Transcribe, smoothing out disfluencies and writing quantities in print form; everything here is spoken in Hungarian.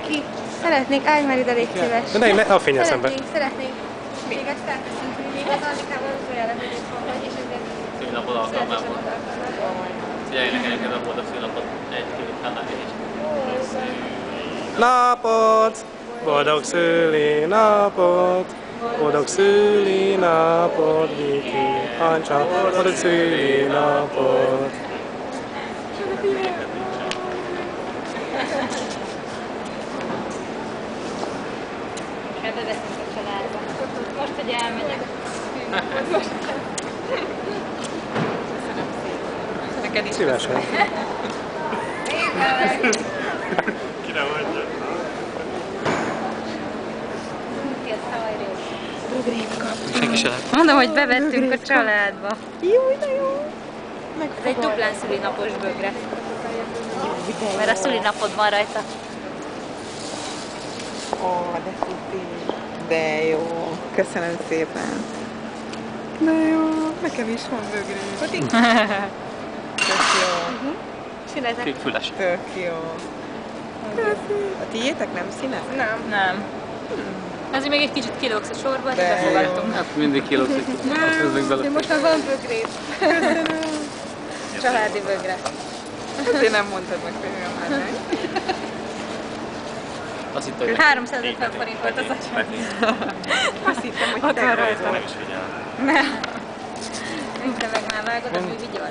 Viki, szeretnék, állj már ide, légy szíves. De ne, a fényes szembe. Szeretnék. Még ezt felköszönteni. Még az Annikával utoljára, hogy itt van vagy, és ezért szülinapod alkalmával. Figyelj neked a boldog szülinapot egy-két találni is. Napot! Boldog szülinapot! Boldog szülinapot, Viki Ancsa! Boldog szülinapot! beveszünk a családba. Most, hogy elmegyek. Köszönöm szépen. Neked is. Szívesen. Kire mondja? Senki se lát. Mondom, hogy bevettünk a családba. Jó, de jó. Ez egy duplán szülinapos bögre. Mert a szülinapod van rajta. Ó, de szupi. De jó. Köszönöm szépen. De jó. Nekem is van bögrém. Tök jó. Kék füles. Tök jó. A tiétek nem színes? Nem. Azért még egy kicsit kilógsz a sorba, de befogadtunk. Hát mindig kilószik. Most már van bögrét. Családi bögre. Azért nem mondtad meg, hogy olyan már nem. Azt hittem, hogy 350 forint volt az acsán. Azt hittem, hogy te rajta. meg is figyelem. Nem. Te meg már vágod, hogy vigyod.